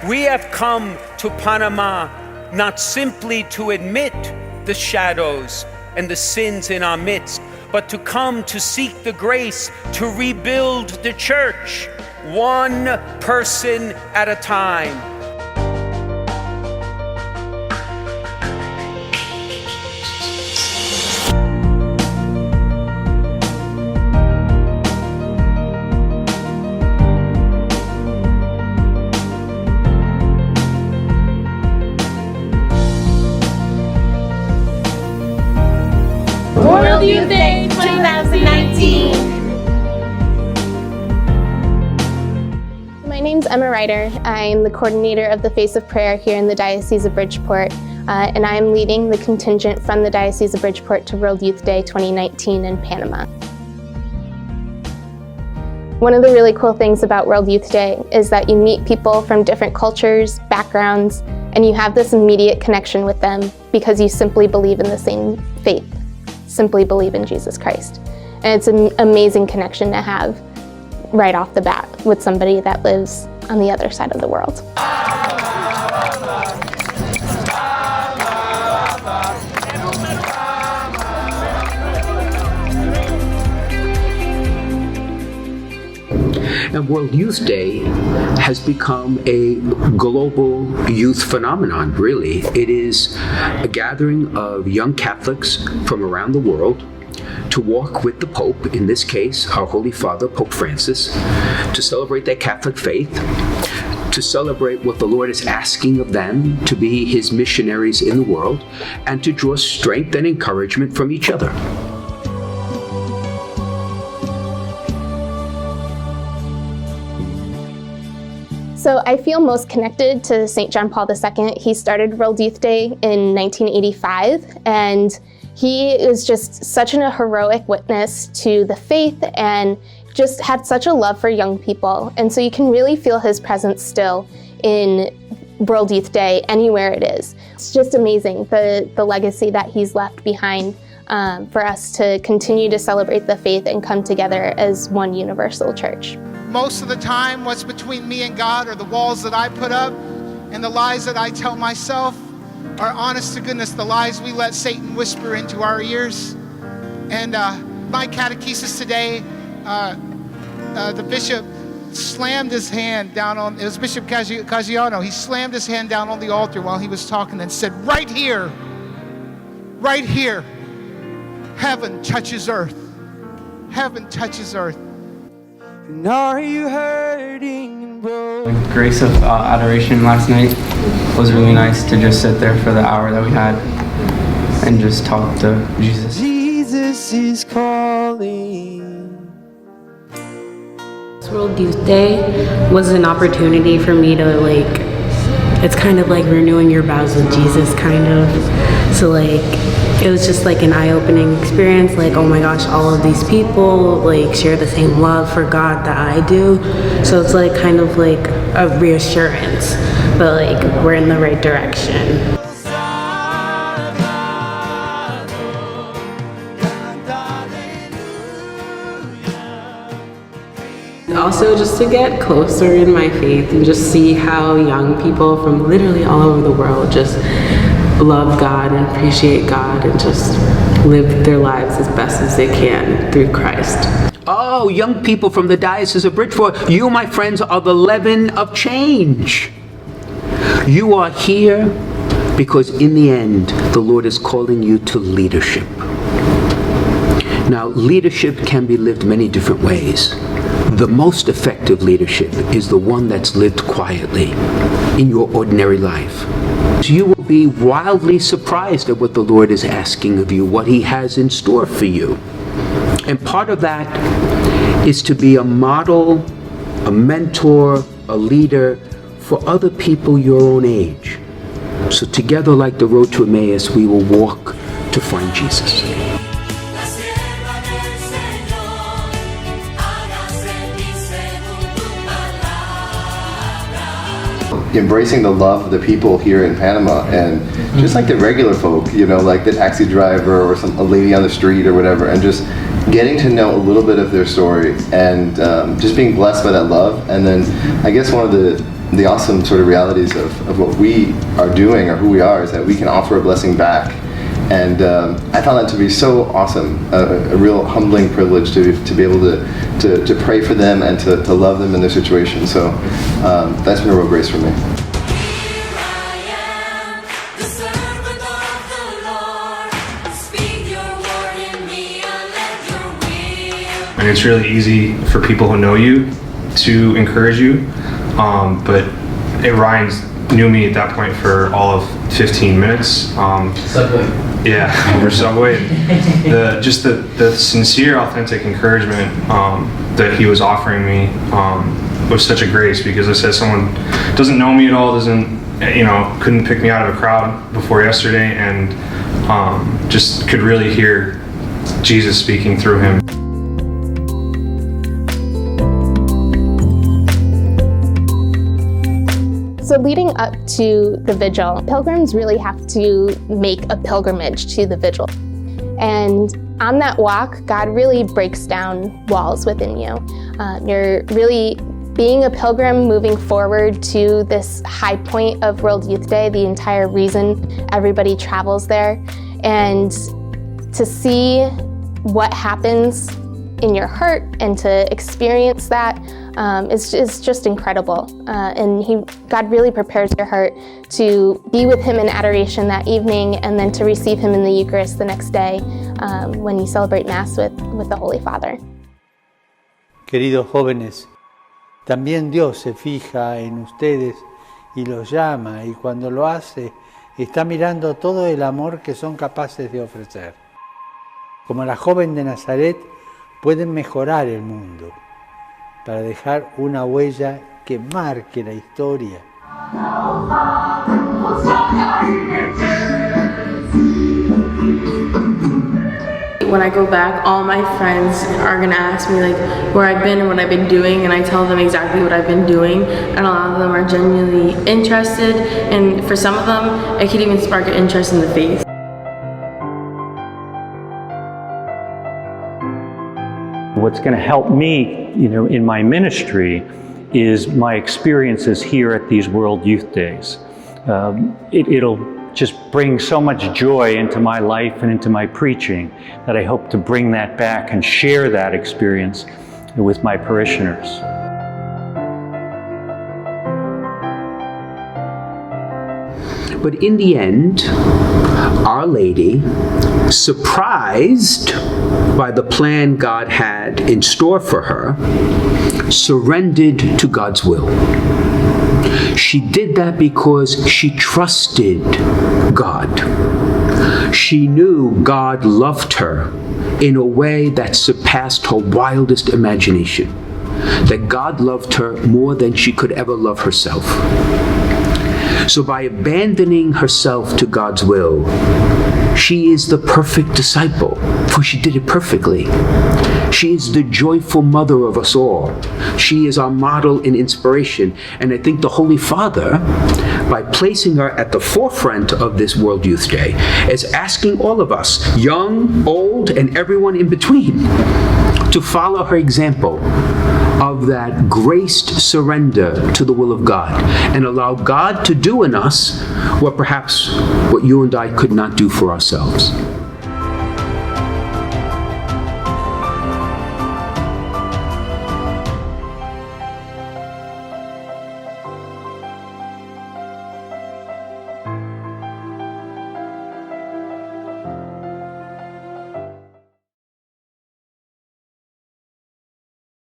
We have come to Panama not simply to admit the shadows and the sins in our midst, but to come to seek the grace to rebuild the church, one person at a time. World Youth Day 2019. My name's Emma Ryder. I'm the coordinator of the Face of Prayer here in the Diocese of Bridgeport, and I'm leading the contingent from the Diocese of Bridgeport to World Youth Day 2019 in Panama. One of the really cool things about World Youth Day is that you meet people from different cultures, backgrounds, and you have this immediate connection with them because you simply believe in the same faith. Simply believe in Jesus Christ. And it's an amazing connection to have right off the bat with somebody that lives on the other side of the world. And World Youth Day has become a global youth phenomenon, really. It is a gathering of young Catholics from around the world to walk with the Pope, in this case, our Holy Father, Pope Francis, to celebrate their Catholic faith, to celebrate what the Lord is asking of them to be His missionaries in the world, and to draw strength and encouragement from each other. So I feel most connected to St. John Paul II. He started World Youth Day in 1985, and he is just such a heroic witness to the faith and just had such a love for young people. And so you can really feel his presence still in World Youth Day anywhere it is. It's just amazing, the legacy that he's left behind for us to continue to celebrate the faith and come together as one universal church. Most of the time, what's between me and God are the walls that I put up and the lies that I tell myself are, honest to goodness, the lies we let Satan whisper into our ears. And my catechesis today, the bishop slammed his hand down on, it was Bishop Caggiano, he slammed his hand down on the altar while he was talking and said, right here, heaven touches earth. Heaven touches earth. And are you hurting and broken? The grace of adoration last night was really nice to just sit there for the hour that we had and just talk to Jesus. Jesus is calling. World Youth Day was an opportunity for me to it's kind of like renewing your vows with Jesus, kind of. So it was just an eye-opening experience, oh my gosh, all of these people share the same love for God that I do. So it's kind of a reassurance, but we're in the right direction. Also, just to get closer in my faith and just see how young people from literally all over the world just love God and appreciate God and just live their lives as best as they can through Christ. Oh, young people from the Diocese of Bridgeport, you, my friends, are the leaven of change. You are here because in the end, the Lord is calling you to leadership. Now, leadership can be lived many different ways. The most effective leadership is the one that's lived quietly in your ordinary life. You will be wildly surprised at what the Lord is asking of you, what He has in store for you. And part of that is to be a model, a mentor, a leader for other people your own age. So together, like the road to Emmaus, we will walk to find Jesus. Embracing the love of the people here in Panama, and just like the regular folk, like the taxi driver or a lady on the street or whatever, and just getting to know a little bit of their story and just being blessed by that love. And then I guess one of the the awesome sort of realities of what we are doing or who we are is that we can offer a blessing back. And I found that to be so awesome, a real humbling privilege to be able to pray for them and to love them in their situation. So that's been a real grace for me. And it's really easy for people who know you to encourage you, but Ryan knew me at that point for all of 15 minutes. Subway. Yeah, over Subway. The sincere, authentic encouragement that he was offering me was such a grace, because I said someone doesn't know me at all, couldn't pick me out of a crowd before yesterday, and just could really hear Jesus speaking through him. So leading up to the vigil, pilgrims really have to make a pilgrimage to the vigil. And on that walk, God really breaks down walls within you. You're really being a pilgrim, moving forward to this high point of World Youth Day, the entire reason everybody travels there. And to see what happens in your heart and to experience that is just incredible. And God really prepares your heart to be with him in adoration that evening, and then to receive him in the Eucharist the next day when you celebrate Mass with the Holy Father. Queridos jóvenes, también Dios se fija en ustedes y los llama, y cuando lo hace, está mirando todo el amor que son capaces de ofrecer. Como la joven de Nazaret, pueden mejorar el mundo para dejar una huella que marque la historia. When I go back, all my friends are gonna ask me like where I've been and what I've been doing, and I tell them exactly what I've been doing, and a lot of them are genuinely interested, and for some of them, it could even spark an interest in the faith. What's going to help me, in my ministry is my experiences here at these World Youth Days. It'll just bring so much joy into my life and into my preaching that I hope to bring that back and share that experience with my parishioners. But in the end, Our Lady, surprised by the plan God had in store for her, surrendered to God's will. She did that because she trusted God. She knew God loved her in a way that surpassed her wildest imagination, that God loved her more than she could ever love herself. So by abandoning herself to God's will, she is the perfect disciple, for she did it perfectly. She is the joyful mother of us all. She is our model and inspiration. And I think the Holy Father, by placing her at the forefront of this World Youth Day, is asking all of us, young, old, and everyone in between, to follow her example of that graced surrender to the will of God, and allow God to do in us what you and I could not do for ourselves.